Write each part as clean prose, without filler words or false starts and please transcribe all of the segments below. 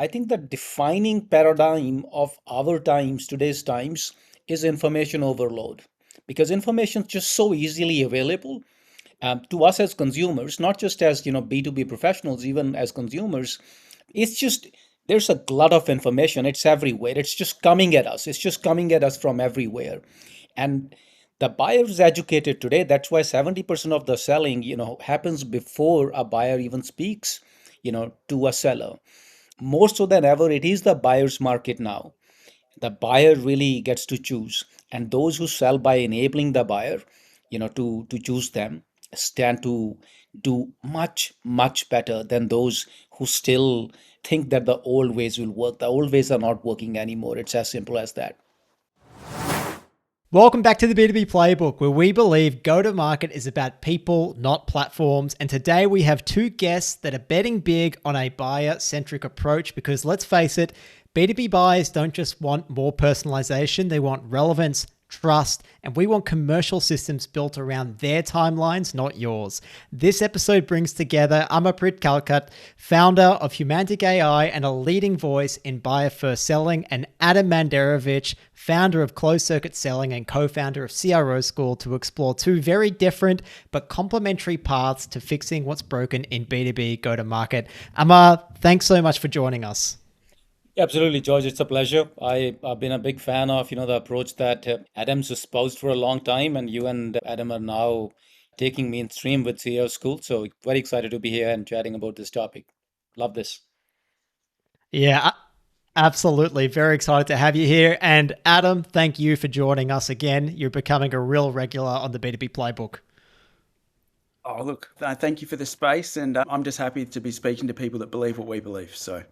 I think the defining paradigm of our times, today's times, is information overload. Because information is just so easily available to us as consumers, not just as B2B professionals, even as consumers. It's just there's a glut of information. It's everywhere. It's just coming at us. It's just coming at us from everywhere. And the buyer is educated today. That's why 70% of the selling, happens before a buyer even speaks, to a seller. More so than ever, it is the buyer's market now. The buyer really gets to choose, and those who sell by enabling the buyer, to choose them, stand to do much better than those who still think that the old ways will work. The old ways are not working anymore. It's as simple as that. Welcome back to the B2B Playbook, where we believe go-to-market is about people, not platforms. And today we have two guests that are betting big on a buyer-centric approach because let's face it, B2B buyers don't just want more personalization, they want relevance, trust, and we want commercial systems built around their timelines, not yours. This episode brings together Amarpreet Kalkat, founder of Humantic AI and a leading voice in buyer-first selling, and Adem Manderovic, founder of Closed Circuit Selling and co-founder of CRO School, to explore two very different but complementary paths to fixing what's broken in B2B go-to-market. Amar, thanks so much for joining us. Absolutely, George. It's a pleasure. I've been a big fan of, the approach that Adam's espoused for a long time, and you and Adam are now taking mainstream with CRO School. So very excited to be here and chatting about this topic. Love this. Yeah, absolutely. Very excited to have you here. And Adam, thank you for joining us again. You're becoming a real regular on the B2B Playbook. Oh, look, thank you for the space. And I'm just happy to be speaking to people that believe what we believe. So,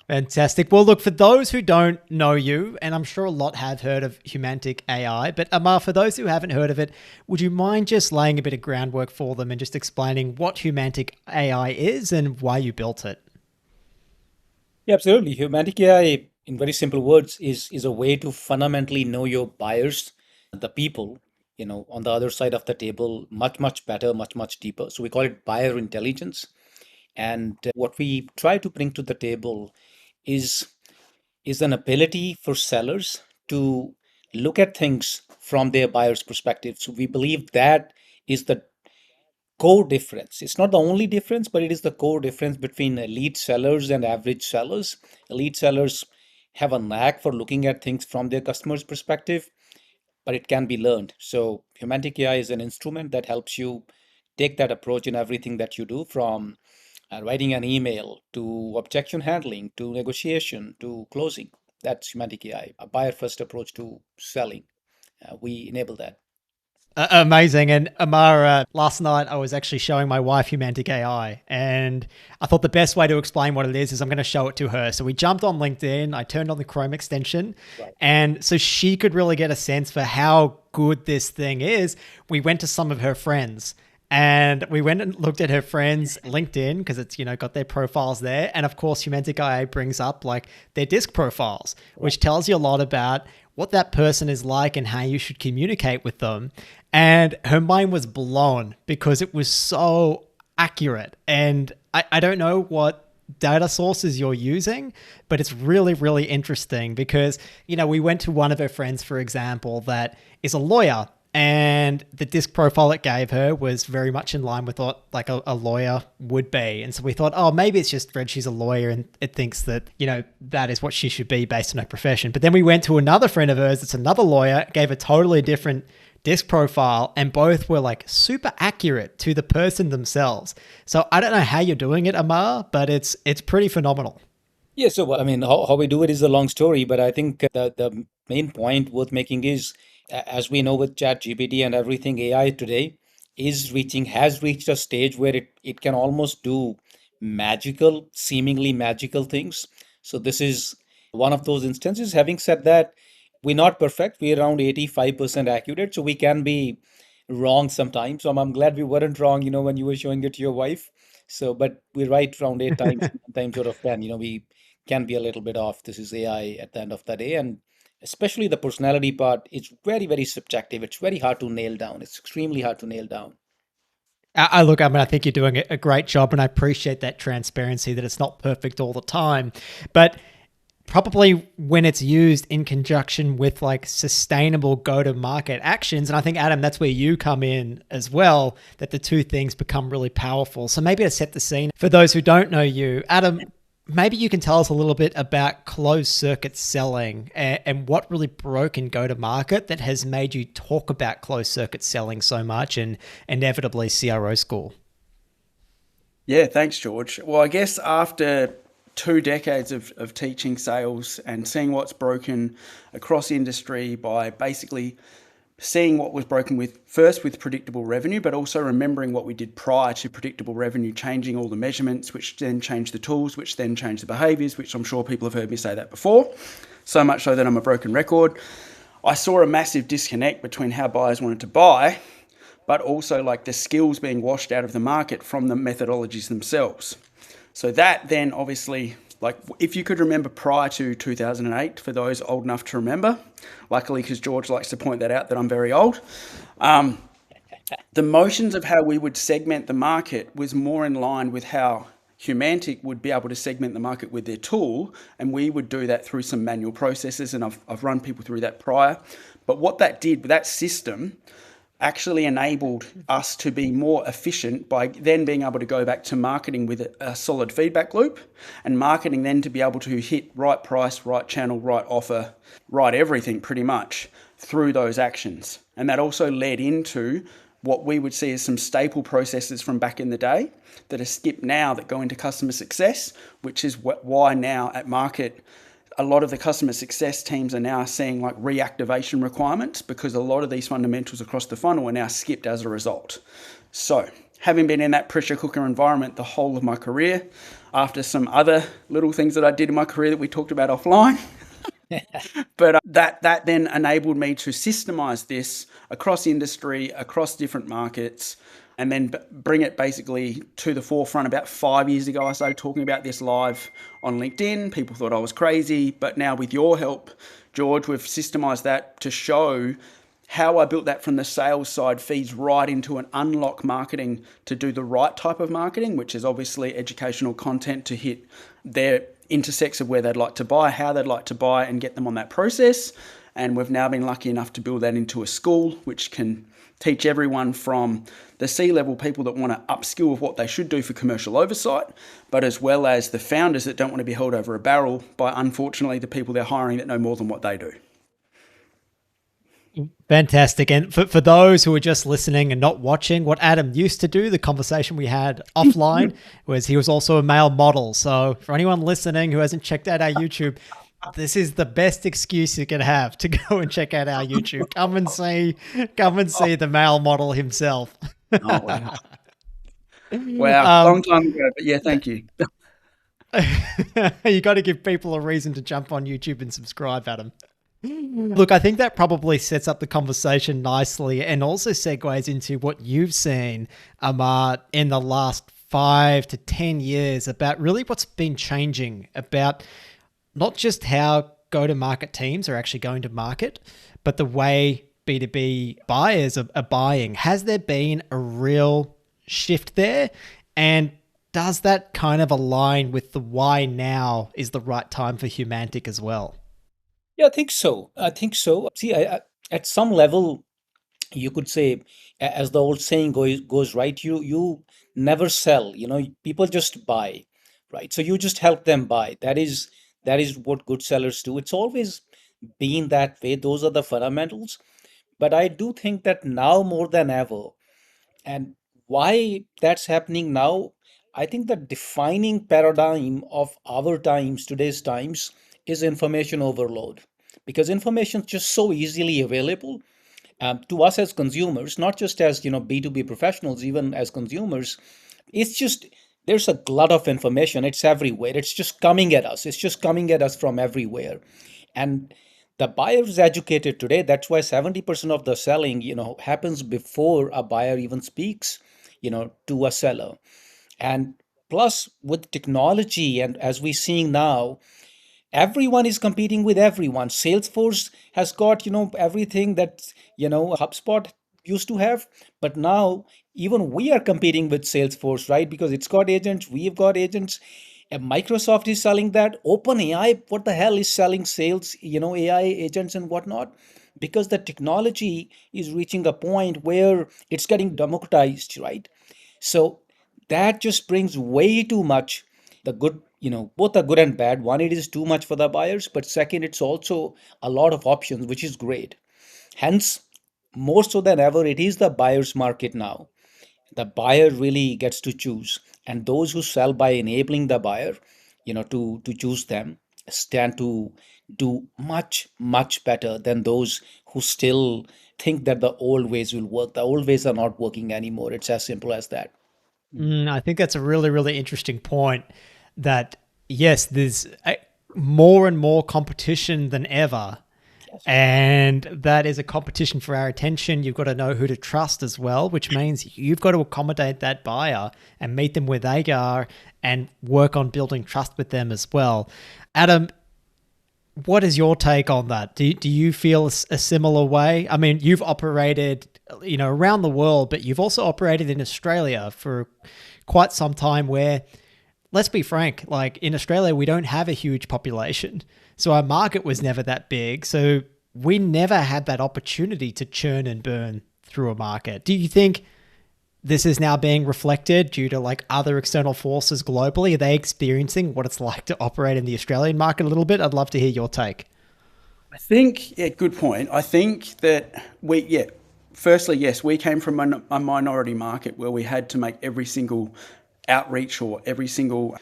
Fantastic. Well, look, for those who don't know you, and I'm sure a lot have heard of Humantic AI, but Amar, for those who haven't heard of it, would you mind just laying a bit of groundwork for them and just explaining what Humantic AI is and why you built it? Yeah, absolutely. Humantic AI, in very simple words, is a way to fundamentally know your buyers, the people, on the other side of the table, much better, much deeper. So we call it buyer intelligence. And what we try to bring to the table is is an ability for sellers to look at things from their buyer's perspective. So we believe that is the core difference. It's not the only difference, but it is the core difference between elite sellers and average sellers. Elite sellers have a knack for looking at things from their customer's perspective, but it can be learned. So Humantic AI is an instrument that helps you take that approach in everything that you do, from writing an email to objection handling to negotiation to closing. That's Humantic AI, a buyer first approach to selling. We enable that. Amazing. And Amara, last night I was actually showing my wife Humantic AI, and I thought the best way to explain what it is I'm going to show it to her. So we jumped on LinkedIn, I turned on the Chrome extension, Right. and so she could really get a sense for how good this thing is. We went to some of her friends. And we went and looked at her friends' LinkedIn because it's, got their profiles there. And of course, Humantic AI brings up like their disc profiles, which tells you a lot about what that person is like and how you should communicate with them. And her mind was blown because it was so accurate. And I don't know what data sources you're using, but it's really interesting because, we went to one of her friends, for example, that is a lawyer, and the disc profile it gave her was very much in line with what like a lawyer would be. And so we thought, oh, maybe it's just Fred, she's a lawyer and it thinks that, that is what she should be based on her profession. But then we went to another friend of hers that's another lawyer, gave a totally different disc profile, and both were like super accurate to the person themselves. So I don't know how you're doing it, Amar, but it's pretty phenomenal. Yeah, so I mean, how we do it is a long story, but I think the main point worth making is, as we know with Chat GPT and everything, AI today has reached a stage where it can almost do seemingly magical things. So this is one of those instances. Having said that, we're not perfect. We're around 85% accurate, so we can be wrong sometimes. So I'm glad we weren't wrong, when you were showing it to your wife. So, but we're right around 8 times, 9 times out of 10. We can be a little bit off. This is AI at the end of the day. And especially the personality part, it's very subjective. It's very hard to nail down. It's extremely hard to nail down. Look, I mean, I think you're doing a great job, and I appreciate that transparency that it's not perfect all the time. But probably when it's used in conjunction with like sustainable go-to-market actions, and I think, Adam, that's where you come in as well, that the two things become really powerful. So maybe to set the scene for those who don't know you, Adam, maybe you can tell us a little bit about closed circuit selling and what really broke in go-to-market that has made you talk about closed circuit selling so much and inevitably CRO School. Yeah, thanks, George. Well, I guess after 2 decades of teaching sales and seeing what's broken across industry by basically seeing what was broken with first with predictable revenue, but also remembering what we did prior to predictable revenue, changing all the measurements, which then changed the tools, which then changed the behaviors, which I'm sure people have heard me say that before, so much so that I'm a broken record. I saw a massive disconnect between how buyers wanted to buy, but also like the skills being washed out of the market from the methodologies themselves. So that then obviously, like if you could remember prior to 2008, for those old enough to remember, luckily because George likes to point that out that I'm very old, the motions of how we would segment the market was more in line with how Humantic would be able to segment the market with their tool, and we would do that through some manual processes, and I've run people through that prior. But what that did with that system actually enabled us to be more efficient by then being able to go back to marketing with a solid feedback loop, and marketing then to be able to hit right price, right channel, right offer, right everything pretty much through those actions. And that also led into what we would see as some staple processes from back in the day that are skipped now that go into customer success, which is why now at market a lot of the customer success teams are now seeing like reactivation requirements, because a lot of these fundamentals across the funnel are now skipped as a result. So having been in that pressure cooker environment the whole of my career, after some other little things that I did in my career that we talked about offline, but that then enabled me to systemize this across industry, across different markets, and then bring it basically to the forefront. About 5 years ago, I started talking about this live on LinkedIn. People thought I was crazy, but now with your help, George, we've systemized that to show how I built that from the sales side feeds right into an unlock marketing to do the right type of marketing, which is obviously educational content to hit their intersects of where they'd like to buy, how they'd like to buy, and get them on that process. And we've now been lucky enough to build that into a school, which can teach everyone from the C-level people that want to upskill with what they should do for commercial oversight, but as well as the founders that don't want to be held over a barrel by, unfortunately, the people they're hiring that know more than what they do. Fantastic. And for those who are just listening and not watching, what Adam used to do, the conversation we had offline, was he was also a male model. So for anyone listening who hasn't checked out our YouTube, this is the best excuse you can have to go and check out our YouTube. Come and see the male model himself. Oh, wow. Wow. Long time ago, but yeah, thank you. You got to give people a reason to jump on YouTube and subscribe, Adam. Look, I think that probably sets up the conversation nicely and also segues into what you've seen, Amar, in the last 5 to 10 years about really what's been changing about not just how go-to-market teams are actually going to market, but the way B2B buyers are buying. Has there been a real shift there? And does that kind of align with the why now is the right time for Humantic as well? Yeah, I think so. I think so. See, at some level, you could say, as the old saying goes, right? You never sell. People just buy, right? So you just help them buy. That is what good sellers do. It's always been that way. Those are the fundamentals. But I do think that now more than ever, and why that's happening now, I think the defining paradigm of our times, today's times, is information overload. Because information is just so easily available to us as consumers, not just as B2B professionals, even as consumers. It's just there's a glut of information. It's everywhere. It's just coming at us. It's just coming at us from everywhere. And the buyer is educated today. That's why 70% of the selling, happens before a buyer even speaks, to a seller. And plus with technology, and as we're seeing now, everyone is competing with everyone. Salesforce has got everything that HubSpot used to have, but now even we are competing with Salesforce, right? Because it's got agents, we've got agents, and Microsoft is selling that. OpenAI, what the hell is selling sales, AI agents and whatnot? Because the technology is reaching a point where it's getting democratized, right? So that just brings way too much. The good, both are good and bad. One, it is too much for the buyers, but second, it's also a lot of options, which is great. Hence, more so than ever, it is the buyer's market now. The buyer really gets to choose, and those who sell by enabling the buyer, to choose them, stand to do much much better than those who still think that the old ways will work. The old ways are not working anymore. It's as simple as that. I think that's a really, really interesting point that, yes, there's more and more competition than ever. And that is a competition for our attention. You've got to know who to trust as well, which means you've got to accommodate that buyer and meet them where they are and work on building trust with them as well. Adam, what is your take on that? Do you feel a similar way? I mean, you've operated, around the world, but you've also operated in Australia for quite some time where, let's be frank, like in Australia, we don't have a huge population. So our market was never that big. So we never had that opportunity to churn and burn through a market. Do you think this is now being reflected due to like other external forces globally? Are they experiencing what it's like to operate in the Australian market a little bit? I'd love to hear your take. I think, yeah, good point. I think that firstly, yes, we came from a minority market where we had to make every single outreach or every single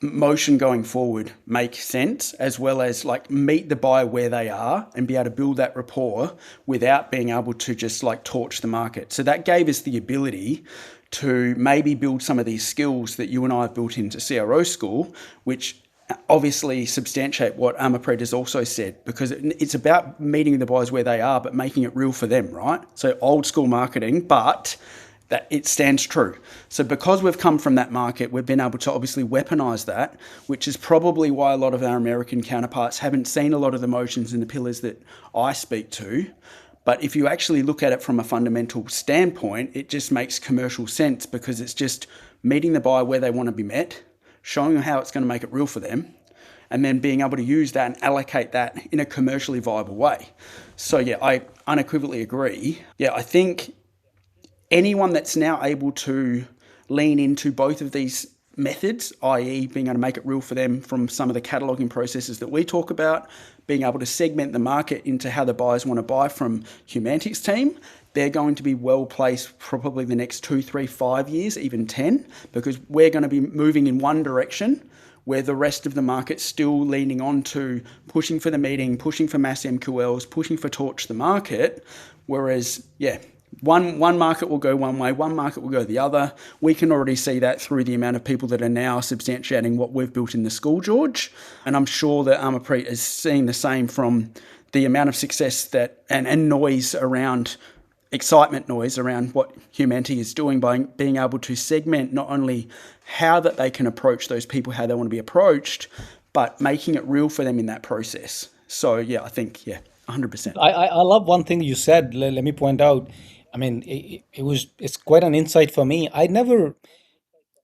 motion going forward make sense, as well as like meet the buyer where they are and be able to build that rapport without being able to just like torch the market. So that gave us the ability to maybe build some of these skills that you and I have built into CRO School, which obviously substantiate what Amarpreet has also said, because it's about meeting the buyers where they are, but making it real for them, right? So old school marketing, but that it stands true. So because we've come from that market, we've been able to obviously weaponize that, which is probably why a lot of our American counterparts haven't seen a lot of the motions and the pillars that I speak to. But if you actually look at it from a fundamental standpoint, it just makes commercial sense, because it's just meeting the buyer where they want to be met, showing them how it's going to make it real for them, and then being able to use that and allocate that in a commercially viable way. So yeah, I unequivocally agree. Yeah, I think anyone that's now able to lean into both of these methods, i.e. being able to make it real for them from some of the cataloging processes that we talk about, being able to segment the market into how the buyers want to buy from Humantic's team, they're going to be well placed probably the next 2, 3, 5 years, even 10, because we're going to be moving in one direction where the rest of the market's still leaning on to pushing for the meeting, pushing for mass MQLs, pushing for torch the market. Whereas, yeah, one market will go one way, one market will go the other. We can already see that through the amount of people that are now substantiating what we've built in the school, George. And I'm sure that Amarpreet is seeing the same from the amount of success that and noise around, excitement noise around what Humanity is doing by being able to segment not only how that they can approach those people, how they want to be approached, but making it real for them in that process. So yeah, I think, yeah, 100%. I love one thing you said. Let me point out. I mean, it's quite an insight for me. I never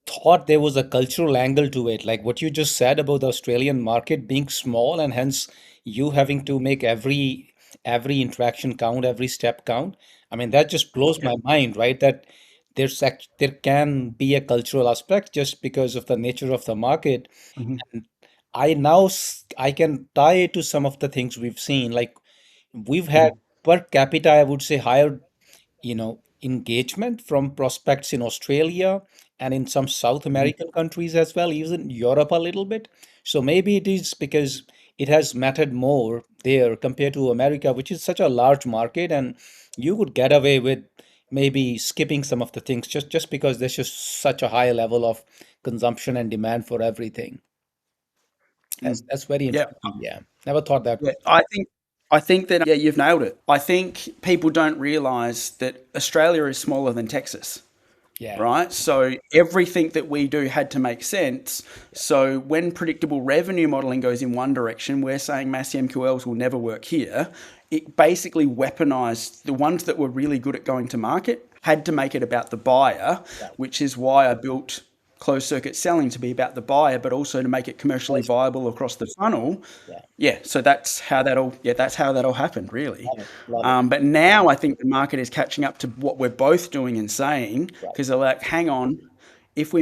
thought there was a cultural angle to it. Like what you just said about the Australian market being small and hence you having to make every interaction count, every step count. I mean, that just blows my mind, right? That there can be a cultural aspect just because of the nature of the market. Mhm. And I can tie it to some of the things we've seen. Like we've had per capita, I would say, higher engagement from prospects in Australia and in some South Mhm. American countries as well, even Europe a little bit. So maybe it is because it has mattered more there compared to America, which is such a large market, and you could get away with maybe skipping some of the things just because there's just such a high level of consumption and demand for everything. Mm. That's very Yeah, interesting. Yeah, never thought that yeah. way. I think that yeah, you've nailed it. I think people don't realize that Australia is smaller than Texas, Yeah. right? So everything that we do had to make sense. So when predictable revenue modeling goes in one direction, we're saying mass MQLs will never work here. It basically weaponized the ones that were really good at going to market, had to make it about the buyer, Right. which is why I built closed circuit selling to be about the buyer, but also to make it commercially Yes. viable across the funnel. Yeah. Yeah, so that's how that all happened, really. Love it. Love it. But now I think the market is catching up to what we're both doing and saying, Right. because they're like, hang on, if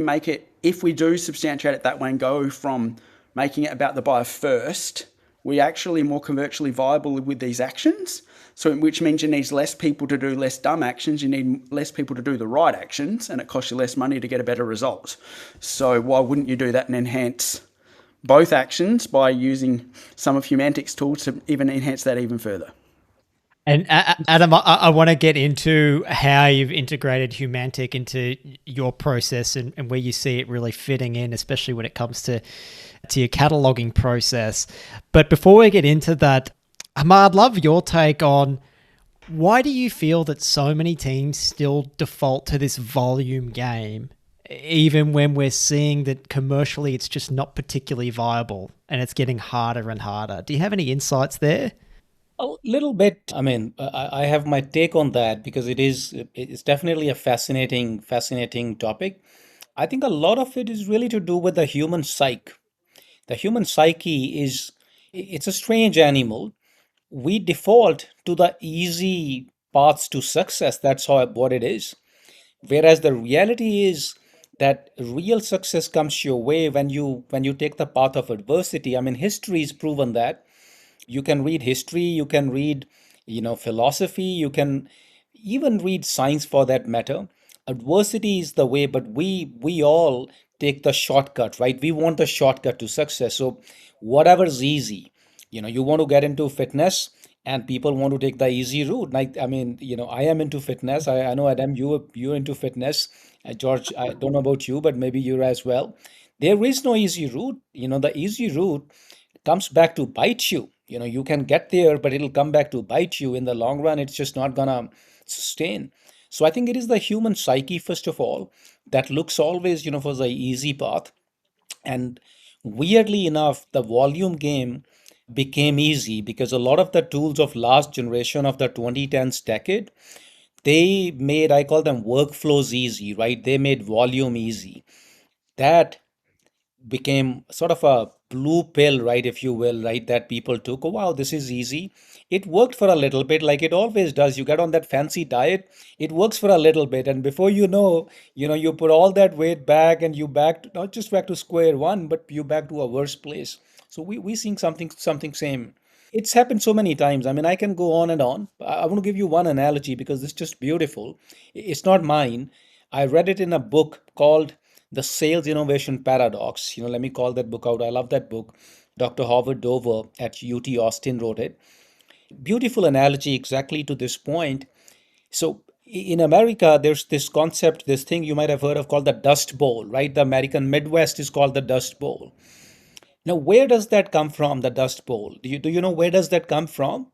we do substantiate it that way and go from making it about the buyer first, we actually more commercially viable with these actions. So, which means you need less people to do less dumb actions. You need less people to do the right actions, and it costs you less money to get a better result. So, why wouldn't you do that and enhance both actions by using some of Humantic's tools to even enhance that even further? And Adam, I want to get into how you've integrated Humantic into your process and where you see it really fitting in, especially when it comes to your cataloging process. But before we get into that, Amar, I'd love your take on why do you feel that so many teams still default to this volume game, even when we're seeing that commercially it's just not particularly viable and it's getting harder and harder? Do you have any insights there? A little bit. I mean, I have my take on that because it's definitely a fascinating topic. I think a lot of it is really to do with the human psyche. The human psyche it's a strange animal. We default to the easy paths to success. That's what it is. Whereas the reality is that real success comes your way when you take the path of adversity. I mean, history has proven that. You can read history, you can read, philosophy, you can even read science for that matter. Adversity is the way, but we all take the shortcut, right? We want the shortcut to success. So whatever's easy, you want to get into fitness and people want to take the easy route. Like, I mean, I am into fitness. I know, Adam, you're into fitness. George, I don't know about you, but maybe you're as well. There is no easy route. The easy route comes back to bite you. You can get there, but it'll come back to bite you in the long run. It's just not gonna sustain. So I think it is the human psyche, first of all, that looks always, for the easy path. And weirdly enough, the volume game became easy because a lot of the tools of last generation of the 2010s decade, they made, I call them workflows easy, right? They made volume easy. That became sort of a blue pill, right, if you will, right, that people took. Oh, wow, this is easy. It worked for a little bit, like it always does. You get on that fancy diet, it works for a little bit, and before you put all that weight back, and you back to, not just back to square one, but you back to a worse place. So we seeing something same. It's happened so many times. I mean, I can go on and on. I want to give you one analogy because it's just beautiful. It's not mine. I read it in a book called The Sales Innovation Paradox. Let me call that book out. I love that book. Dr. Howard Dover at UT Austin wrote it. Beautiful analogy exactly to this point. So in America, there's this concept, this thing you might have heard of called the Dust Bowl, right? The American Midwest is called the Dust Bowl. Now, where does that come from, the Dust Bowl? Do you know where does that come from?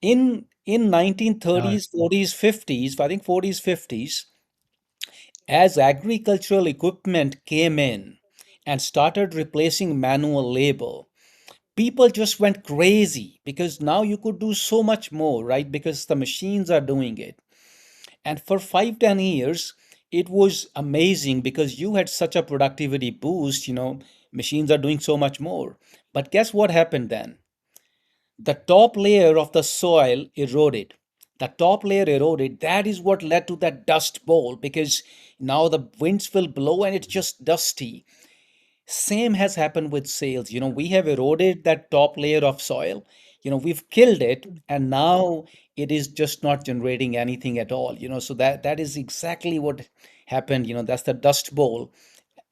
In No. 1930s, 40s, 50s, I think 40s, 50s, as agricultural equipment came in and started replacing manual labor, people just went crazy because now you could do so much more, right? Because the machines are doing it. And for 5, 10 years, it was amazing because you had such a productivity boost, machines are doing so much more. But guess what happened then? The top layer of the soil eroded. The top layer eroded. That is what led to that dust bowl because now the winds will blow and it's just dusty. Same has happened with sales. We have eroded that top layer of soil. We've killed it, and now it is just not generating anything at all. So that is exactly what happened. That's the dust bowl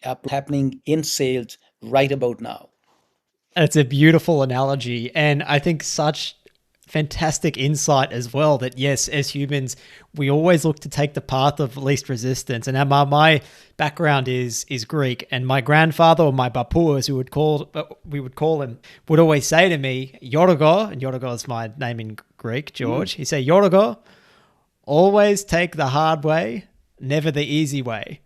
happening in sales right about now. It's a beautiful analogy. And I think such fantastic insight as well that, yes, as humans, we always look to take the path of least resistance. And my background is Greek. And my grandfather, or my bapu, as we would call him, would always say to me, Yorgo, and Yorgo is my name in Greek, George. He'd say, Yorgo, always take the hard way, never the easy way.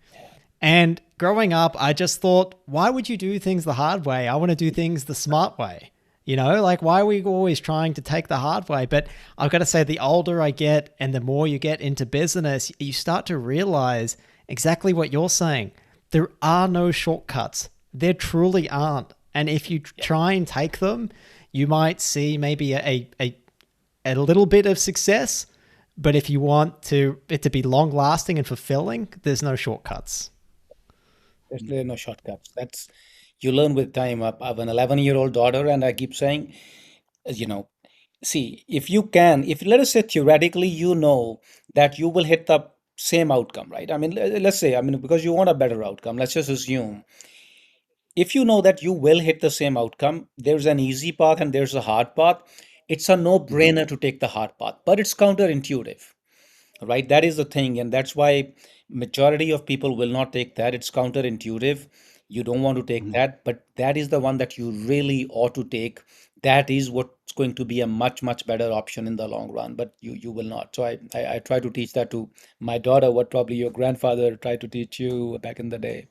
And growing up, I just thought, why would you do things the hard way? I want to do things the smart way. Like, why are we always trying to take the hard way? But I've got to say, the older I get and the more you get into business, you start to realize exactly what you're saying. There are no shortcuts. There truly aren't. And if you try and take them, you might see maybe a little bit of success. But if you want it to be long lasting and fulfilling, there's no shortcuts. There's no shortcuts. That's you learn with time. I have an 11-year-old daughter, and I keep saying, you know, see, if let us say theoretically, that you will hit the same outcome, right? I mean, let's say, I mean, because you want a better outcome, let's just assume if you know that you will hit the same outcome, there's an easy path and there's a hard path. It's a no-brainer to take the hard path, but it's counterintuitive, right? That is the thing, and that's why majority of people will not take that. It's counterintuitive. You don't want to take that, but that is the one that you really ought to take. That is what's going to be a much much better option in the long run, but you will not. So I try to teach that to my daughter, what probably your grandfather tried to teach you back in the day.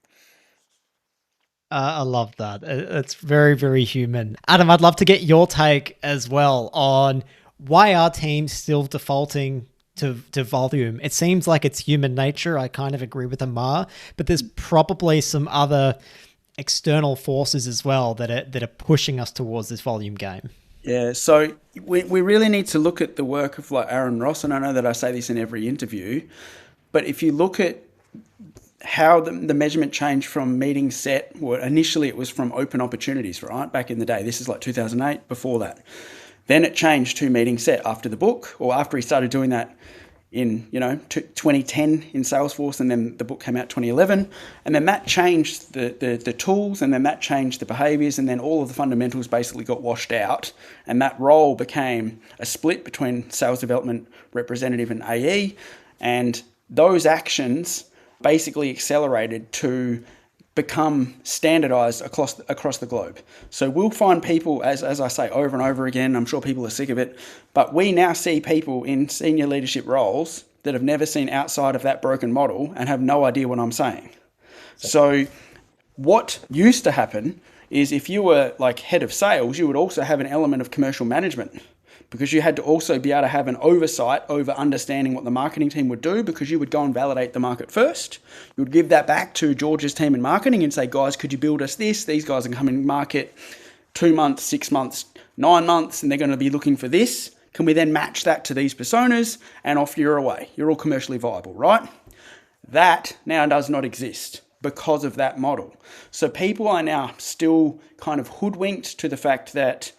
I love that. It's very, very human. Adam, I'd love to get your take as well on why are teams still defaulting to volume. It seems like it's human nature. I kind of agree with Amar, but there's probably some other external forces as well that are pushing us towards this volume game. Yeah, so we really need to look at the work of like Aaron Ross, and I know that I say this in every interview, but if you look at how the measurement changed from meeting set, well, initially it was from open opportunities, right? Back in the day, this is like 2008, before that. Then it changed to meeting set after the book, or after he started doing that in 2010 in Salesforce, and then the book came out 2011, and then that changed the tools, and then that changed the behaviors, and then all of the fundamentals basically got washed out, and that role became a split between sales development representative and AE, and those actions basically accelerated to become standardized across the globe. So we'll find people, as I say over and over again, I'm sure people are sick of it, but we now see people in senior leadership roles that have never seen outside of that broken model and have no idea what I'm saying. So what used to happen is if you were like head of sales, you would also have an element of commercial management, because you had to also be able to have an oversight over understanding what the marketing team would do, because you would go and validate the market first. You would give that back to George's team in marketing and say, guys, could you build us this? These guys are coming to market 2 months, 6 months, 9 months, and they're going to be looking for this. Can we then match that to these personas? And off you're away. You're all commercially viable, right? That now does not exist because of that model. So people are now still kind of hoodwinked to the fact that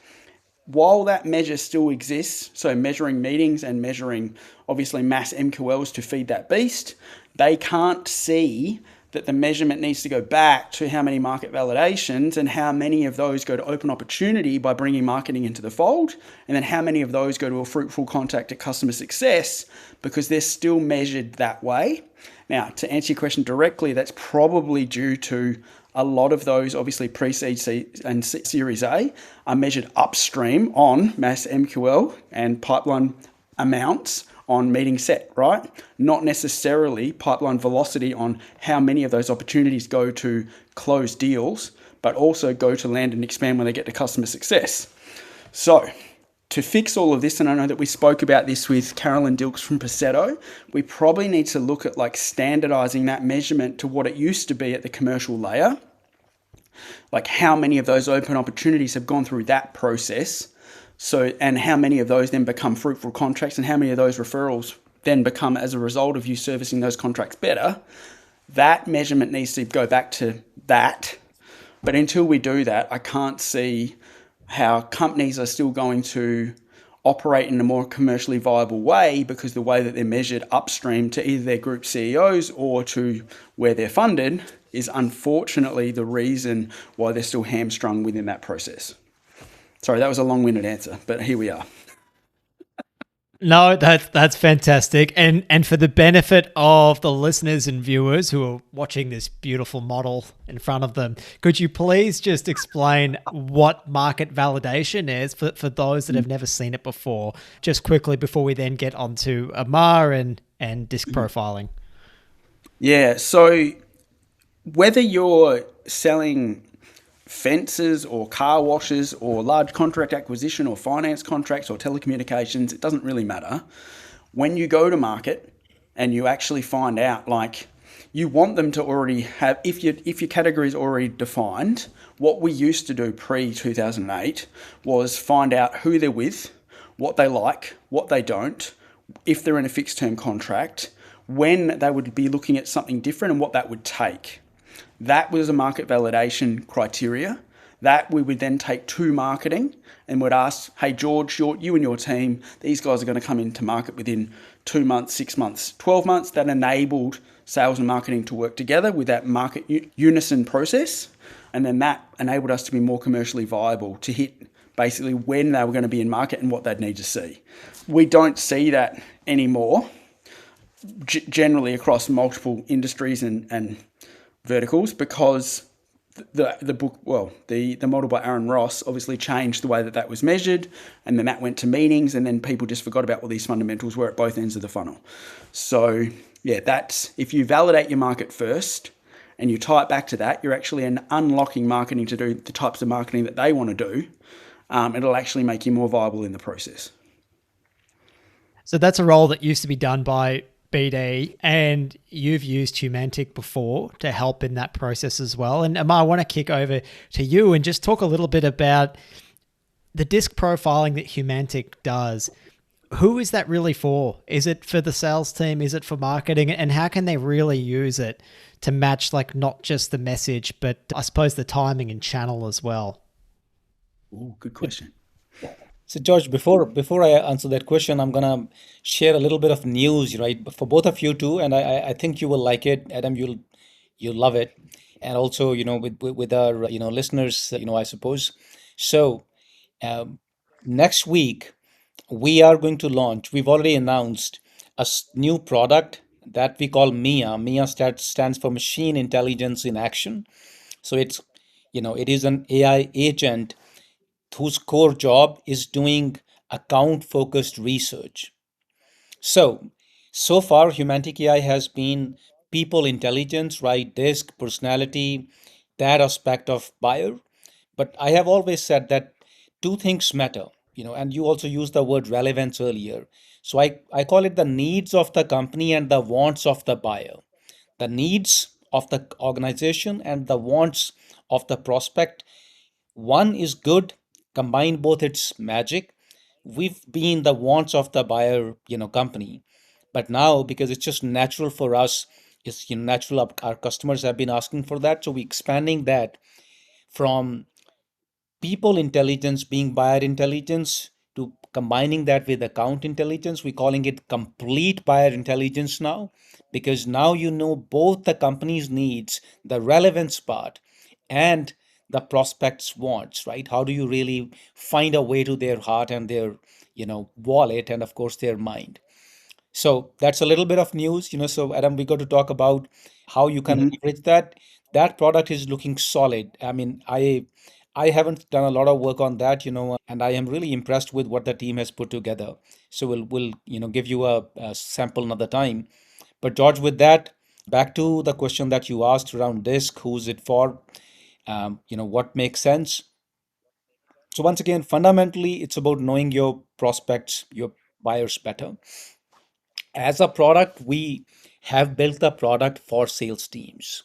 while that measure still exists, so measuring meetings and measuring obviously mass MQLs to feed that beast, they can't see that the measurement needs to go back to how many market validations and how many of those go to open opportunity by bringing marketing into the fold, and then how many of those go to a fruitful contact at customer success, because they're still measured that way. Now, to answer your question directly, that's probably due to a lot of those, obviously pre-seed and Series A, are measured upstream on mass MQL and pipeline amounts on meeting set, right? Not necessarily pipeline velocity on how many of those opportunities go to close deals, but also go to land and expand when they get to customer success. So to fix all of this, and I know that we spoke about this with Carolyn Dilks from Paceto, we probably need to look at like standardizing that measurement to what it used to be at the commercial layer. Like how many of those open opportunities have gone through that process. So, and how many of those then become fruitful contracts, and how many of those referrals then become as a result of you servicing those contracts better. That measurement needs to go back to that. But until we do that, I can't see how companies are still going to operate in a more commercially viable way, because the way that they're measured upstream to either their group CEOs or to where they're funded is unfortunately the reason why they're still hamstrung within that process. Sorry, that was a long-winded answer, but here we are. No, that's fantastic. And for the benefit of the listeners and viewers who are watching this beautiful model in front of them, could you please just explain what market validation is for those that have never seen it before, just quickly before we then get onto Amar and disc profiling? Yeah, so whether you're selling fences or car washes or large contract acquisition or finance contracts or telecommunications, it doesn't really matter. When you go to market and you actually find out, like, you want them to already have, if your category is already defined, what we used to do pre 2008 was find out who they're with, what they like, what they don't, if they're in a fixed term contract, when they would be looking at something different and what that would take. That was a market validation criteria that we would then take to marketing and would ask, hey, George, you and your team, these guys are going to come into market within 2 months, 6 months, 12 months. That enabled sales and marketing to work together with that market unison process. And then that enabled us to be more commercially viable to hit basically when they were going to be in market and what they'd need to see. We don't see that anymore, generally across multiple industries and verticals, because the book, well, the model by Aaron Ross obviously changed the way that was measured, and then that went to meetings, and then people just forgot about what these fundamentals were at both ends of the funnel. So yeah, that's, if you validate your market first and you tie it back to that, you're actually unlocking marketing to do the types of marketing that they want to do. It'll actually make you more viable in the process. So that's a role that used to be done by BD, and you've used Humantic before to help in that process as well. And Amar, I want to kick over to you and just talk a little bit about the disc profiling that Humantic does. Who is that really for? Is it for the sales team? Is it for marketing? And how can they really use it to match, like, not just the message, but I suppose the timing and channel as well? Ooh, good question. So George, before I answer that question, I'm gonna share a little bit of news, right, for both of you too, and I think you will like it, Adam. You'll love it, and also with our listeners, I suppose. So um, next week we are going to launch. We've already announced a new product that we call Mia. Mia stands for Machine Intelligence in Action. So it is an AI agent whose core job is doing account focused research. So far, Humantic AI has been people intelligence, right? Disc, personality, that aspect of buyer. But I have always said that two things matter, and you also used the word relevance earlier. So I call it the needs of the company and the wants of the buyer. The needs of the organization and the wants of the prospect, one is good, combine both, its magic. We've been the wants of the buyer, company. But now, because it's just natural for us, it's natural, our customers have been asking for that. So we're expanding that from people intelligence being buyer intelligence to combining that with account intelligence. We're calling it complete buyer intelligence now, because now both the company's needs, the relevance part, and the prospects wants, right? How do you really find a way to their heart and their wallet, and of course their mind. So that's a little bit of news. So Adam, we got to talk about how you can Mm-hmm. leverage that. That product is looking solid. I mean, I haven't done a lot of work on that, and I am really impressed with what the team has put together. So we'll give you a sample another time. But George, with that, back to the question that you asked around disc, who's it for? What makes sense? So once again, fundamentally, it's about knowing your prospects, your buyers better. As a product, we have built the product for sales teams.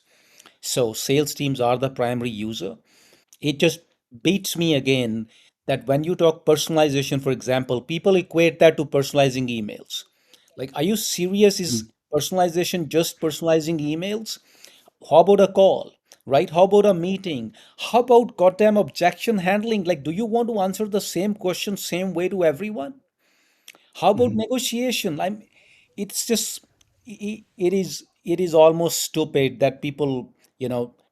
So sales teams are the primary user. It just beats me again that when you talk personalization, for example, people equate that to personalizing emails. Like, are you serious? Is personalization just personalizing emails? How about a call? Right? How about a meeting? How about goddamn objection handling? Like, do you want to answer the same question same way to everyone? How about Mm-hmm. negotiation? It's just it is almost stupid that people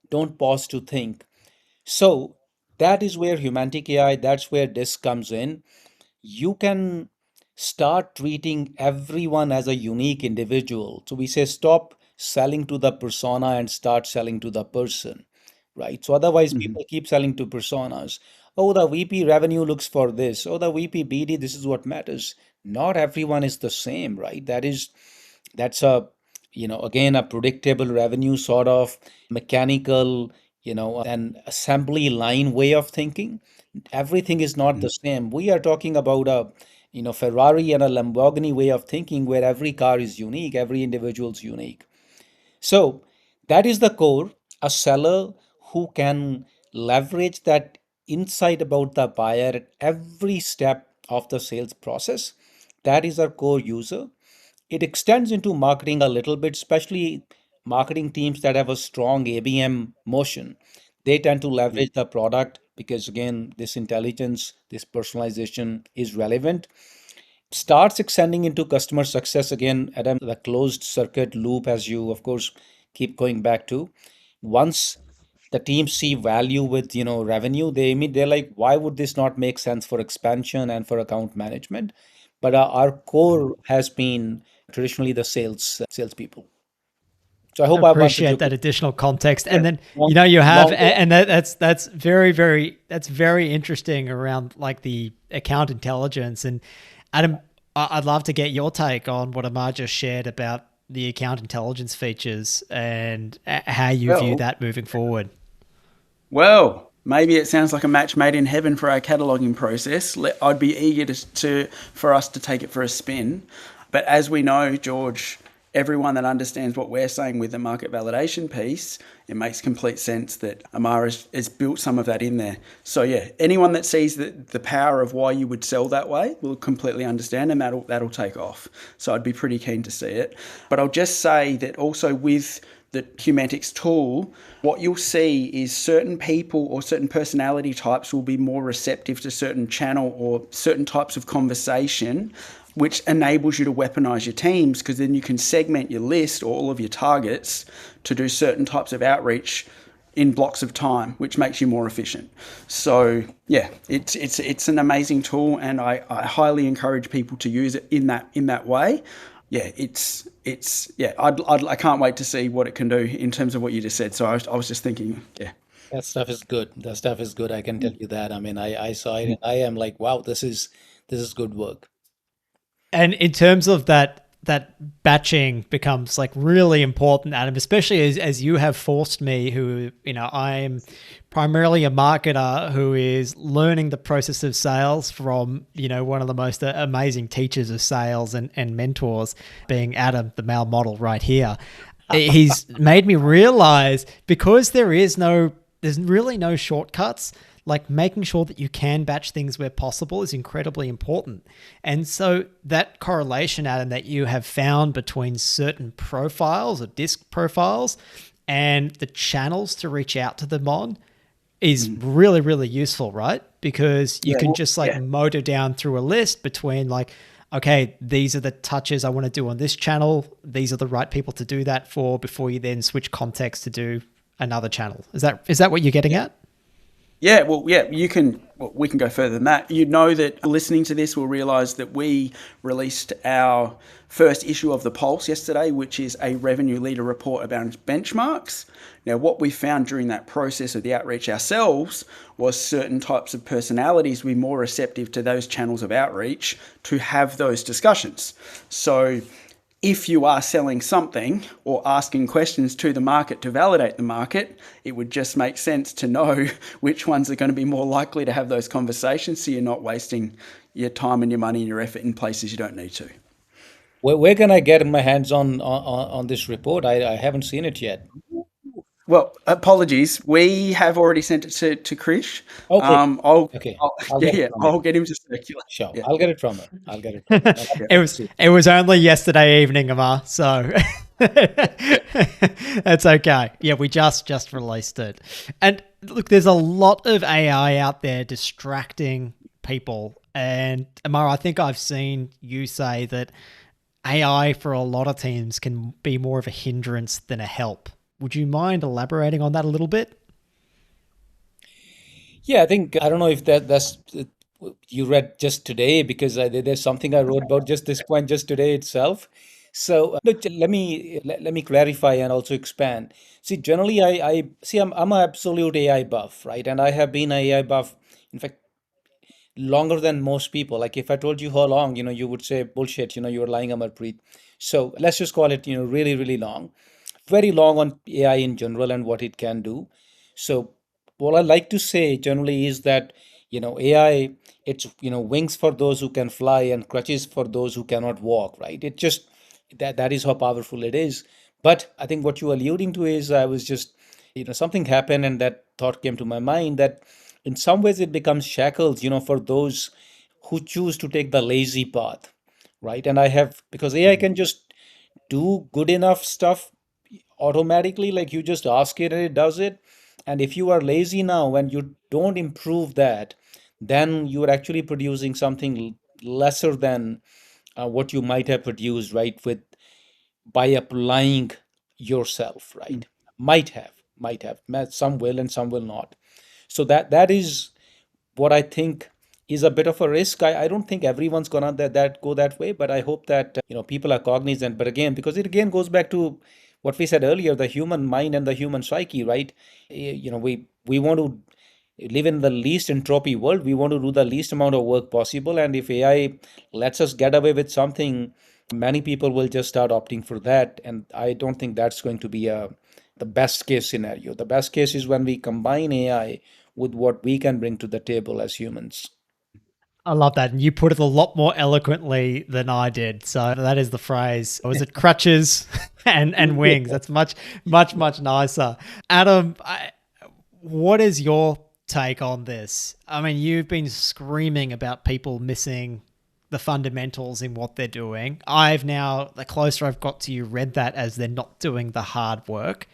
don't pause to think. So that is where Humantic AI, that's where this comes in. You can start treating everyone as a unique individual. So we say stop selling to the persona and start selling to the person, right? So otherwise, Mm-hmm. people keep selling to personas. Oh, the VP revenue looks for this. Oh, the VP BD, this is what matters. Not everyone is the same, right? That's a again, a predictable revenue sort of mechanical, an assembly line way of thinking. Everything is not the same. We are talking about a Ferrari and a Lamborghini way of thinking where every car is unique, every individual is unique. So that is the core. A seller who can leverage that insight about the buyer at every step of the sales process. That is our core user. It extends into marketing a little bit, especially marketing teams that have a strong ABM motion. They tend to leverage the product because, again, this intelligence, this personalization is relevant. Starts extending into customer success again, Adam, the closed circuit loop, as you, of course, keep going back to. Once the teams see value with revenue, they're like, why would this not make sense for expansion and for account management? But our core has been traditionally the salespeople. So I hope I've answered your Appreciate that question. additional context. Yeah. And then Long, you have, long, and that's very interesting around like the account intelligence. And Adam, I'd love to get your take on what Amar just shared about the account intelligence features and how you view Well, that moving forward. well, maybe it sounds like a match made in heaven for our cataloging process. I'd be eager for us to take it for a spin. But as we know, George, everyone that understands what we're saying with the market validation piece, it makes complete sense that Amara has built some of that in there. So yeah, anyone that sees the power of why you would sell that way will completely understand, and that'll take off. So I'd be pretty keen to see it. But I'll just say that also with the Humantics tool, what you'll see is certain people or certain personality types will be more receptive to certain channel or certain types of conversation, which enables you to weaponize your teams, because then you can segment your list or all of your targets to do certain types of outreach in blocks of time, which makes you more efficient. So yeah, it's an amazing tool, and I highly encourage people to use it in that way. Yeah, I can't wait to see what it can do in terms of what you just said. So I was just thinking, yeah. that stuff is good. That stuff is good. I can tell you that. I mean, I saw it and I am like, wow, this is good work. And in terms of that batching becomes like really important, Adam, especially as you have forced me, who, I'm primarily a marketer who is learning the process of sales from, one of the most amazing teachers of sales and mentors, being Adam, the male model right here. He's made me realize, because there's really no shortcuts. Like, making sure that you can batch things where possible is incredibly important. And so that correlation, Adam, that you have found between certain profiles or disc profiles and the channels to reach out to them on is really, really useful, right? Because you Yeah, can well, just like yeah. motor down through a list between like, okay, these are the touches I want to do on this channel. These are the right people to do that for, before you then switch context to do another channel. Is that what you're getting at? Yeah, well, yeah, we can go further than that. You know that listening to this will realize that we released our first issue of the Pulse yesterday, which is a revenue leader report about benchmarks. Now, what we found during that process of the outreach ourselves was certain types of personalities were more receptive to those channels of outreach to have those discussions. So if you are selling something or asking questions to the market to validate the market, it would just make sense to know which ones are going to be more likely to have those conversations, so you're not wasting your time and your money and your effort in places you don't need to. Where can I get my hands on this report? I haven't seen it yet. Well, apologies. We have already sent it to Krish. Okay, I'll, okay, I'll I'll yeah, get it yeah, from her. I'll get him to circulate. Sure, Yeah, I'll get it from her. I'll get it from her. But yeah. I it haven't was seen it was only yesterday evening, Amar, so that's okay. Yeah, we just released it. And look, there's a lot of AI out there distracting people. And Amar, I think I've seen you say that AI for a lot of teams can be more of a hindrance than a help. Would you mind elaborating on that a little bit? Yeah, I think I don't know if that's you read just today because there's something I wrote about just this point just today itself. So look, let me clarify and also expand. See, generally, I see I'm an absolute AI buff, right? And I have been an AI buff, in fact, longer than most people. Like if I told you how long, you would say bullshit. You're lying, Amarpreet. So let's just call it, really, really long, very long on AI in general and what it can do. So what I like to say generally is that, AI, it's, wings for those who can fly and crutches for those who cannot walk, right? It just, that is how powerful it is. But I think what you are alluding to is, I was just, something happened and that thought came to my mind that in some ways it becomes shackles, for those who choose to take the lazy path, right? And I have, because AI can just do good enough stuff automatically, like you just ask it and it does it. And if you are lazy now and you don't improve that, then you are actually producing something lesser than what you might have produced, right, with by applying yourself, right? Might have some will and some will not. So that is what I think is a bit of a risk. I don't think everyone's gonna that go that way, but I hope that people are cognizant. But again, because it again goes back to what we said earlier, the human mind and the human psyche, right? We want to live in the least entropy world. We want to do the least amount of work possible, and if AI lets us get away with something, many people will just start opting for that, and I don't think that's going to be the best case scenario. The best case is when we combine AI with what we can bring to the table as humans. I love that. And you put it a lot more eloquently than I did. So that is the phrase. Was it crutches and wings? Yeah. That's much nicer. Adam, what is your take on this? I mean, you've been screaming about people missing the fundamentals in what they're doing. I've now, the closer I've got to you, read that as they're not doing the hard work.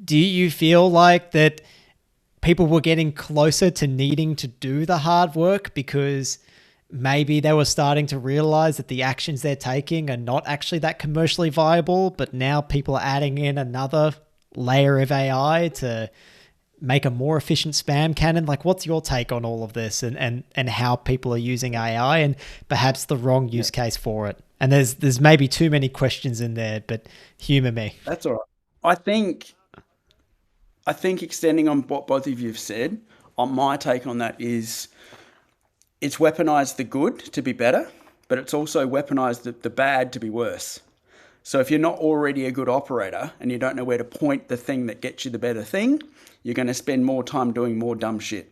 Do you feel like that people were getting closer to needing to do the hard work because maybe they were starting to realize that the actions they're taking are not actually that commercially viable, but now people are adding in another layer of AI to make a more efficient spam cannon? Like, what's your take on all of this and how people are using AI and perhaps the wrong use case for it? And there's maybe too many questions in there, but humor me. That's all right. I think I think extending on what both of you have said, on my take on that is it's weaponized the good to be better, but it's also weaponized the bad to be worse. So if you're not already a good operator and you don't know where to point the thing that gets you the better thing, you're going to spend more time doing more dumb shit.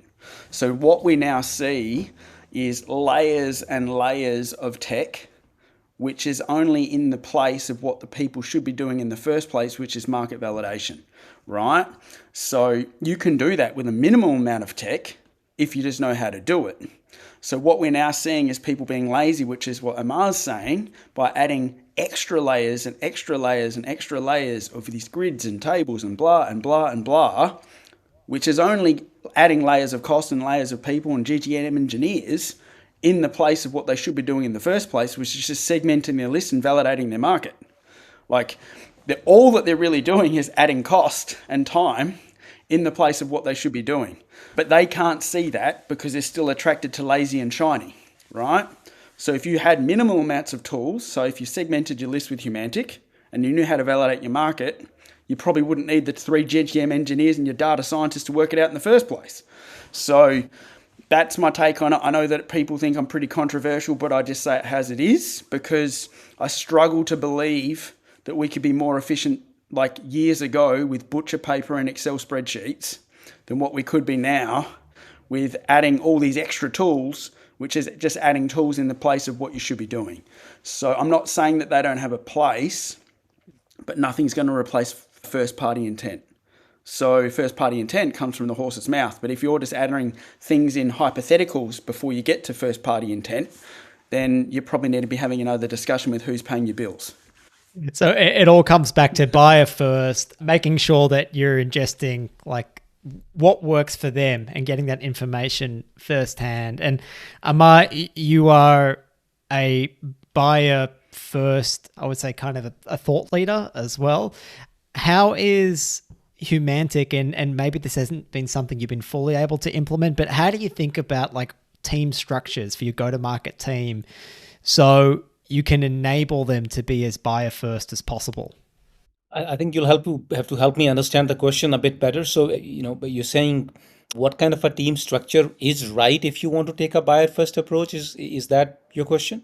So what we now see is layers and layers of tech which is only in the place of what the people should be doing in the first place, which is market validation, right? So you can do that with a minimal amount of tech if you just know how to do it. So what we're now seeing is people being lazy, which is what Amar's saying, by adding extra layers and extra layers and extra layers of these grids and tables and blah and blah and blah, which is only adding layers of cost and layers of people and GTM engineers in the place of what they should be doing in the first place, which is just segmenting their list and validating their market. Like, all that they're really doing is adding cost and time in the place of what they should be doing. But they can't see that because they're still attracted to lazy and shiny, right? So if you had minimal amounts of tools, so if you segmented your list with Humantic and you knew how to validate your market, you probably wouldn't need the 3 GTM engineers and your data scientists to work it out in the first place. So that's my take on it. I know that people think I'm pretty controversial, but I just say it as it is because I struggle to believe that we could be more efficient like years ago with butcher paper and Excel spreadsheets than what we could be now with adding all these extra tools, which is just adding tools in the place of what you should be doing. So I'm not saying that they don't have a place, but nothing's going to replace first party intent. So first party intent comes from the horse's mouth. But if you're just adding things in hypotheticals before you get to first party intent, then you probably need to be having another discussion with who's paying your bills. So it all comes back to buyer first, making sure that you're ingesting like what works for them and getting that information firsthand. And Amar, you are a buyer first, I would say kind of a thought leader as well. How is Humantic, and maybe this hasn't been something you've been fully able to implement, but how do you think about like team structures for your go-to-market team so you can enable them to be as buyer first as possible? I think you'll have to help me understand the question a bit better. So, but you're saying what kind of a team structure is right if you want to take a buyer first approach? Is that your question?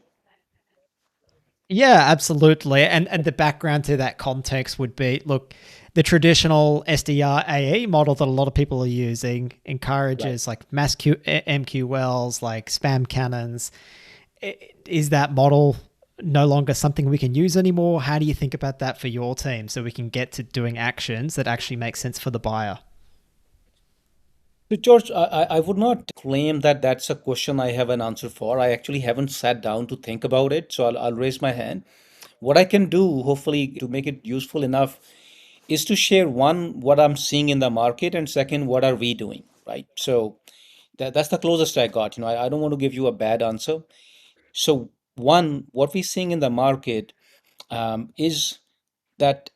Yeah, absolutely. And the background to that context would be, look, the traditional SDR AE model that a lot of people are using Right. encourages like MQLs, like spam cannons. Is that model no longer something we can use anymore? How do you think about that for your team so we can get to doing actions that actually make sense for the buyer? So, George, I would not claim that that's a question I have an answer for. I actually haven't sat down to think about it, so I'll raise my hand. What I can do, hopefully, to make it useful enough, is to share one, what I'm seeing in the market, and second, what are we doing, right? So that's the closest I got. I don't want to give you a bad answer. So, one, what we're seeing in the market is that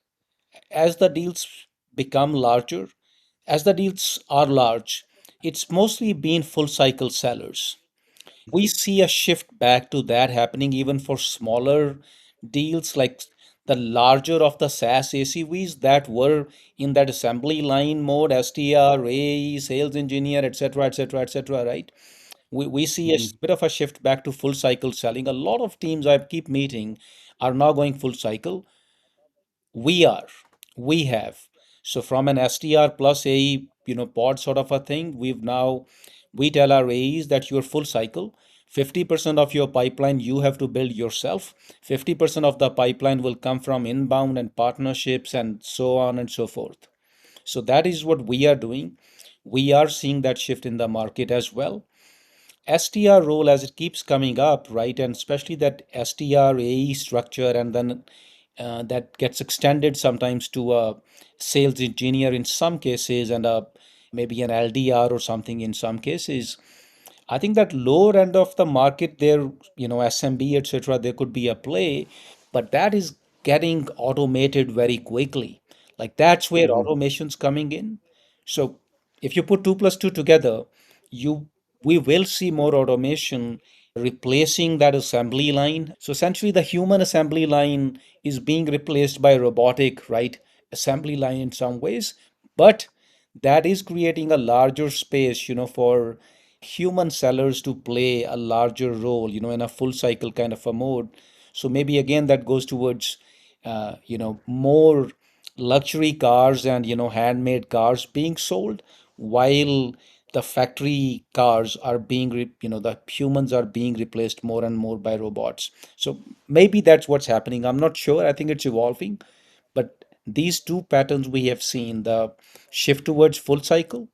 as the deals become larger, as the deals are large, it's mostly been full cycle sellers. We see a shift back to that happening even for smaller deals, like the larger of the SaaS ACVs that were in that assembly line mode, STR, AE, sales engineer, etc., etc., etc., right? We see a Mhm. bit of a shift back to full cycle selling. A lot of teams I keep meeting are now going full cycle. We are, we have. So from an STR plus AE, pod sort of a thing, we tell our AEs that you're full cycle. 50% of your pipeline you have to build yourself. 50% of the pipeline will come from inbound and partnerships and so on and so forth. So that is what we are doing. We are seeing that shift in the market as well. STR role as it keeps coming up, right? And especially that STR AE structure, and then that gets extended sometimes to a sales engineer in some cases, and maybe an LDR or something in some cases. I think that lower end of the market there, SMB, etc., there could be a play, but that is getting automated very quickly. Like that's where Mhm. automation's coming in. So if you put two plus two together, you we will see more automation replacing that assembly line. So essentially the human assembly line is being replaced by robotic, right? Assembly line in some ways, but that is creating a larger space, for human sellers to play a larger role, in a full cycle kind of a mode. So maybe again that goes towards, more luxury cars and, handmade cars being sold, while the factory cars are being, the humans are being replaced more and more by robots. So maybe that's what's happening. I'm not sure. I think it's evolving. But these two patterns we have seen, the shift towards full cycle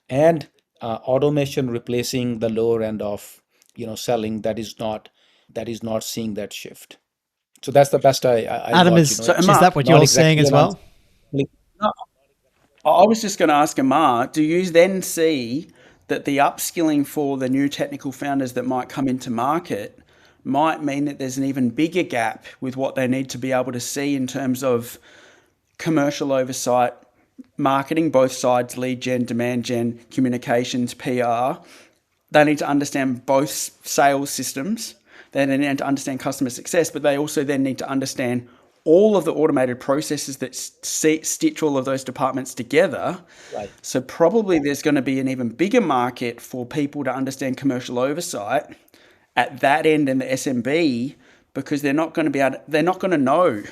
and automation replacing the lower end of selling that is not seeing that shift. So that's the best I Adam, got. is So, It's is Amar, that what not you're seeing exactly as an answer. well? no, I was just going to ask Amar, do you then see that the upskilling for the new technical founders that might come into market might mean that there's an even bigger gap with what they need to be able to see in terms of commercial oversight, marketing, both sides, lead gen, demand gen, communications, PR? They need to understand both sales systems. They need to understand customer success, but they also then need to understand all of the automated processes that stitch all of those departments together. Right. So probably there's going to be an even bigger market for people to understand commercial oversight at that end in the SMB, because they're not going to know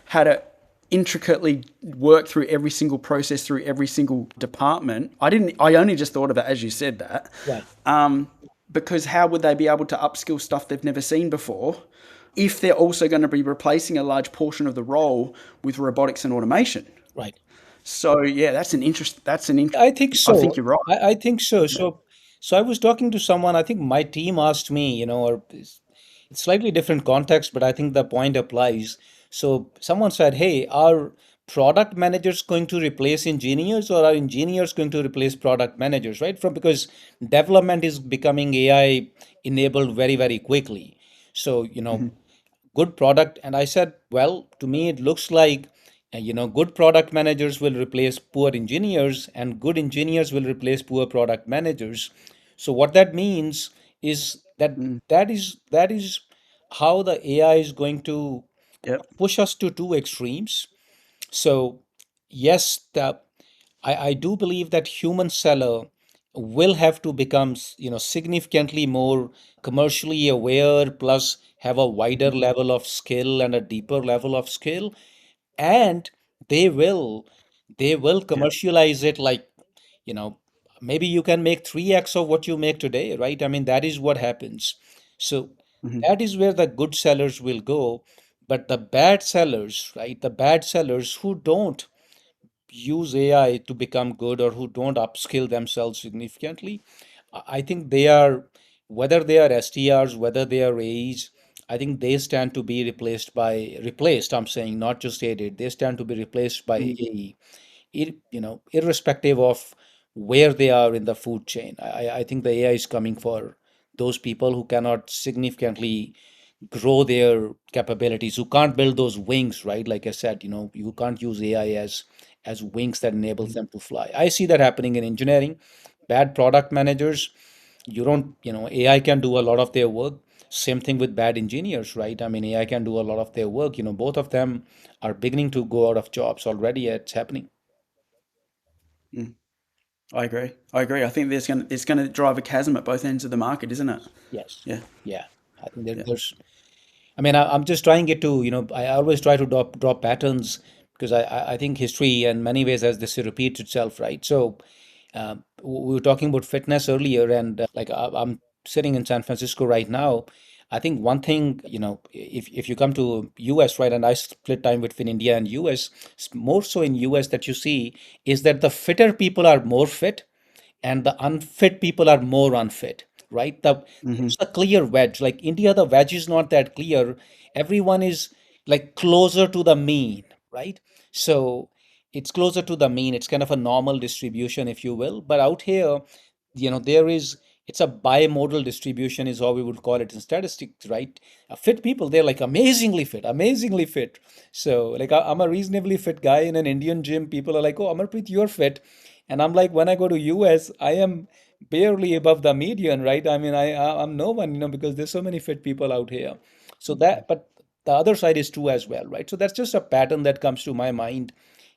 how to intricately work through every single process through every single department. I only just thought of it as you said that. Right. Because how would they be able to upskill stuff they've never seen before if they're also going to be replacing a large portion of the role with robotics and automation? Right. So yeah, I think I think so. you're right. I think so. So I was talking to someone. I think my team asked me, or it's slightly different context, but I think the point applies. So someone said, "Hey, are product managers going to replace engineers, or are engineers going to replace product managers?" Right? Because development is becoming AI enabled very, very quickly. So, good product. And I said, well, to me it looks like good product managers will replace poor engineers, and good engineers will replace poor product managers. So what that means is that Mm, that is how the AI is going to yep. push us to two extremes. So yes, I do believe that human seller will have to become, significantly more commercially aware, plus have a wider level of skill and a deeper level of skill, and they will they will Yeah. commercialize it like, you know, maybe you can make 3x of what you make today, right? I mean, that is what happens. So Hmm. that is where the good sellers will go. But the bad sellers, right? The bad sellers who don't use AI to become good or who don't upskill themselves significantly, I think they are, whether they are STRs, whether they are AEs, I think they stand to be replaced, I'm saying, not just aided, they stand to be replaced by AE, irrespective of where they are in the food chain. I think the AI is coming for those people who cannot significantly grow their capabilities, who can't build those wings, right? Like I said, you can't use AI as wings that enables them to fly. I see that happening in engineering. Bad product managers, you don't, AI can do a lot of their work. Same thing with bad engineers, right? I mean, AI can do a lot of their work. Both of them are beginning to go out of jobs already. It's happening. Mm. I agree. I agree. I think it's gonna drive a chasm at both ends of the market, isn't it? Yes. Yeah. Yeah. I think Yeah. there's, I mean, I'm just trying it to, I always try to draw patterns because I think history in many ways has this repeats itself, right? So we were talking about fitness earlier, and like I'm sitting in San Francisco right now. I think one thing, if you come to US, right, and I split time between India and US, more so in US that you see is that the fitter people are more fit and the unfit people are more unfit, right? Hmm. There's a clear wedge. Like India, the wedge is not that clear. Everyone is like closer to the mean, right? So it's closer to the mean. It's kind of a normal distribution, if you will. But out here, there is, it's a bimodal distribution, is how we would call it in statistics, right? Fit people, they're like amazingly fit, amazingly fit. So like I'm a reasonably fit guy in an Indian gym. People are like, oh, Amarpreet, you're fit. And I'm like, when I go to US, I am barely above the median, right? I mean, I'm no one, because there's so many fit people out here. So that, but the other side is true as well, right? So that's just a pattern that comes to my mind.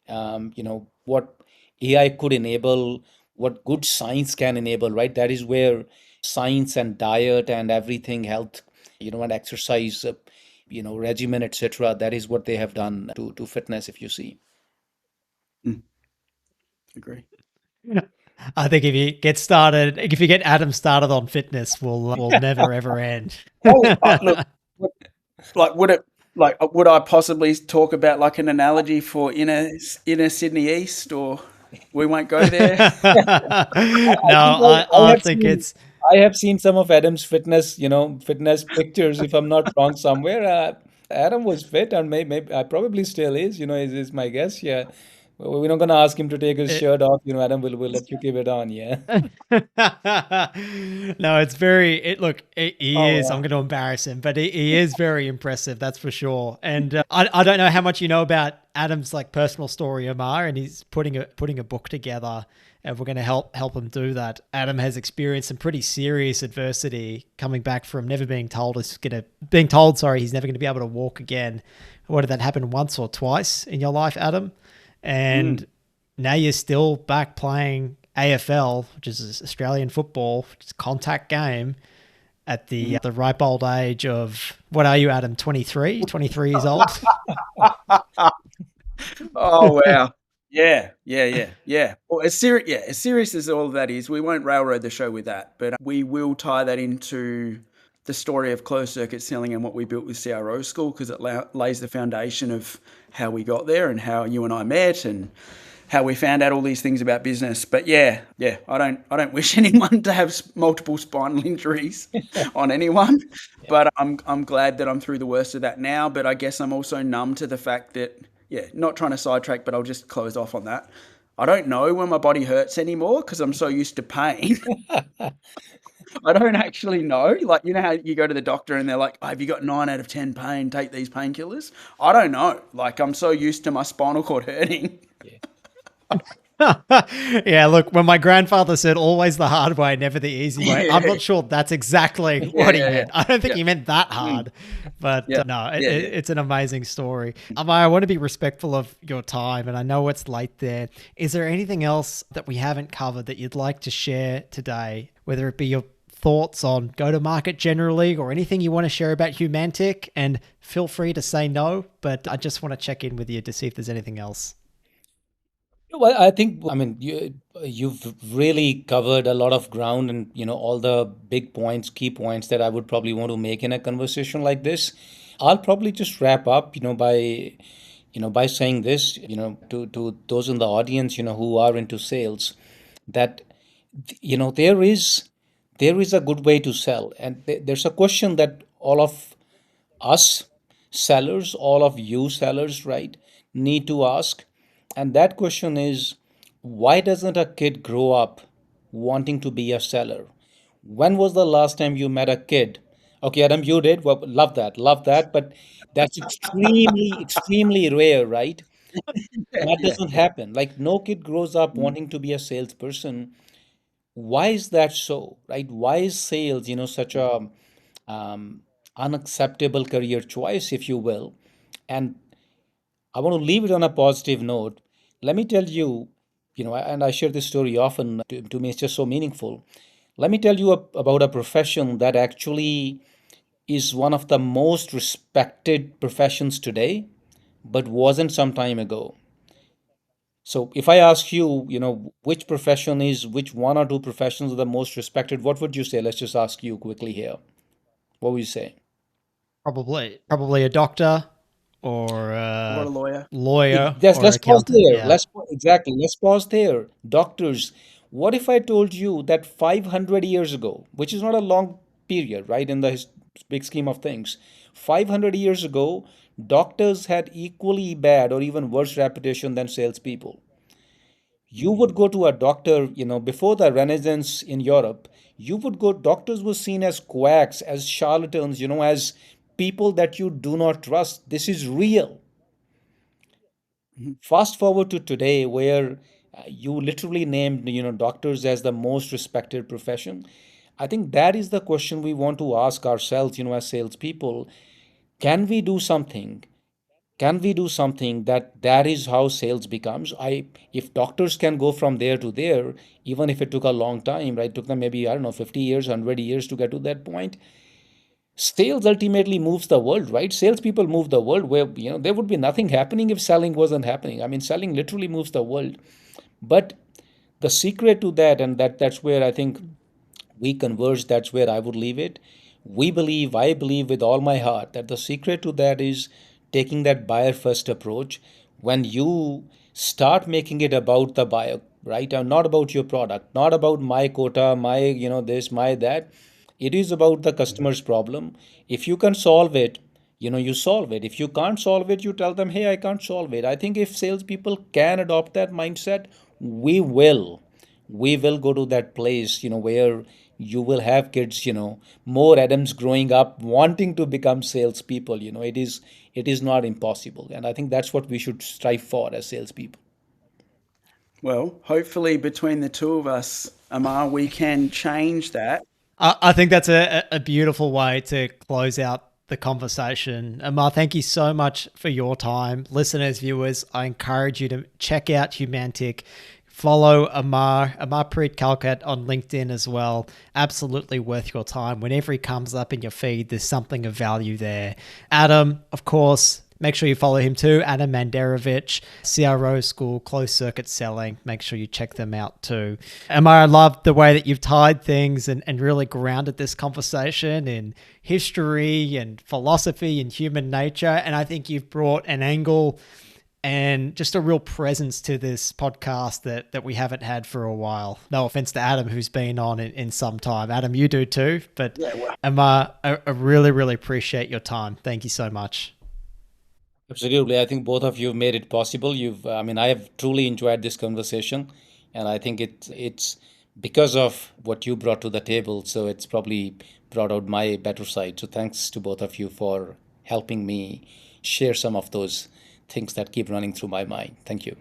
What AI could enable, what good science can enable, right? That is where science and diet and everything, health, and exercise, regimen, etc. That is what they have done to fitness, if you see. Mm. Agree. I think if you get Adam started on fitness, will never ever end. Oh, look, like would it would I possibly talk about like an analogy for inner Sydney East, or we won't go there? I No, think I think it's I have seen some of Adam's fitness pictures. If I'm not wrong, somewhere Adam was fit, and maybe probably still is. Is my guess. Yeah, we're not gonna ask him to take his it, shirt off. Adam will let you keep it on. Yeah. no, it's very it look he Oh is I'm wow. going to embarrass him, but he is very impressive, that's for sure. And I don't know how much you know about Adam's like personal story, Amar, and he's putting a book together, and we're going to help him do that. Adam has experienced some pretty serious adversity coming back from never being told, sorry, he's never going to be able to walk again. What did that happen, once or twice in your life, Adam? Mm. And now you're still back playing AFL, which is Australian football, which is a contact game, at Mhm. the ripe old age of, what are you, Adam? 23 years old? Oh wow. Yeah, yeah, yeah, yeah. Well, as serious as all of that is, we won't railroad the show with that, but we will tie that into the story of closed circuit selling and what we built with CRO School, because it lays the foundation of how we got there and how you and I met and how we found out all these things about business. But yeah, yeah, I don't wish anyone to have multiple spinal injuries on anyone. Yeah. But I'm glad that I'm through the worst of that now. But I guess I'm also numb to the fact that, yeah, not trying to sidetrack, but I'll just close off on that. I don't know when my body hurts anymore because I'm so used to pain. I don't actually know. Like, you know how you go to the doctor and they're like, oh, have you got 9 out of 10 pain? Take these painkillers. I don't know. Like, I'm so used to my spinal cord hurting. Yeah. Yeah, look, when my grandfather said always the hard way, never the easy way, I'm Yeah, not sure that's exactly yeah, what he yeah, yeah, meant. I don't think yeah, he meant that mm, hard, but yeah, no, yeah, yeah. it's an amazing story. I want to be respectful of your time, and I know it's late there. Is there anything else that we haven't covered that you'd like to share today, whether it be your thoughts on go to market generally or anything you want to share about Humantic? And feel free to say no, but I just want to check in with you to see if there's anything else. Well, I think, I mean, you've really covered a lot of ground and, all the big points, key points that I would probably want to make in a conversation like this. I'll probably just wrap up, by saying this, to those in the audience, who are into sales, that, there is a good way to sell. And there's a question that all of us sellers, all of you sellers, right, need to ask. And that question is, why doesn't a kid grow up wanting to be a seller? When was the last time you met a kid? Okay, Adam, you did. Well, love that. But that's extremely, extremely rare, right? Yeah, That yeah. doesn't happen. Like, no kid grows up Mm. wanting to be a salesperson. Why is that so, right? Why is sales, such a um, unacceptable career choice, if you will? And I want to leave it on a positive note. Let me tell you, and I share this story often. To me, it's just so meaningful. Let me tell you about a profession that actually is one of the most respected professions today, but wasn't some time ago. So if I ask you, which profession is, which one or two professions are the most respected, what would you say? Let's just ask you quickly here. What would you say? Probably a doctor or Or a a lawyer. lawyer Yes, or let's pause accountant. there. Yeah, Exactly. Let's pause there. Doctors, what if I told you that 500 years ago, which is not a long period, right, in the big scheme of things, 500 years ago, doctors had equally bad or even worse reputation than salespeople. You would go to a doctor, before the Renaissance in Europe, doctors were seen as quacks, as charlatans, as people that you do not trust. This is real. Mhm. Fast forward to today, where you literally named, doctors as the most respected profession. I think that is the question we want to ask ourselves, as salespeople. Can we do something? Can we do something that is how sales becomes? If doctors can go from there to there, even if it took a long time, right? Took them maybe, I don't know, 50 years, 100 years to get to that point. Sales ultimately moves the world, right? Salespeople move the world where, there would be nothing happening if selling wasn't happening. I mean, selling literally moves the world. But the secret to that, and that's where I think we converge, that's where I would leave it. I believe with all my heart that the secret to that is taking that buyer first approach. When you start making it about the buyer, right? And not about your product, not about my quota, my, this, my that. It is about the customer's problem. If you can solve it, you solve it. If you can't solve it, you tell them, hey, I can't solve it. I think if salespeople can adopt that mindset, we will we will go to that place, where you will have kids, more Adams growing up wanting to become salespeople. It is not impossible, and I think that's what we should strive for as salespeople. Well, hopefully between the two of us, Amar, we can change that. I think that's a beautiful way to close out the conversation. Amar, thank you so much for your time. Listeners, viewers, I encourage you to check out Humantic. Follow Amarpreet Kalkat on LinkedIn as well. Absolutely worth your time. Whenever he comes up in your feed, there's something of value there. Adam, of course, make sure you follow him too. Adem Manderovic, CRO School, closed circuit selling. Make sure you check them out too. Amar, I love the way that you've tied things and really grounded this conversation in history and philosophy and human nature. And I think you've brought an angle and just a real presence to this podcast that we haven't had for a while. No offense to Adam, who's been on in some time. Adam, you do too. But Yeah, well, Amar, I really, really appreciate your time. Thank you so much. Absolutely. I think both of you made it possible. I mean, I have truly enjoyed this conversation, and I think it's because of what you brought to the table. So it's probably brought out my better side. So thanks to both of you for helping me share some of those things that keep running through my mind. Thank you.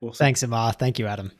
Awesome. Thanks, Amar. Thank you, Adam.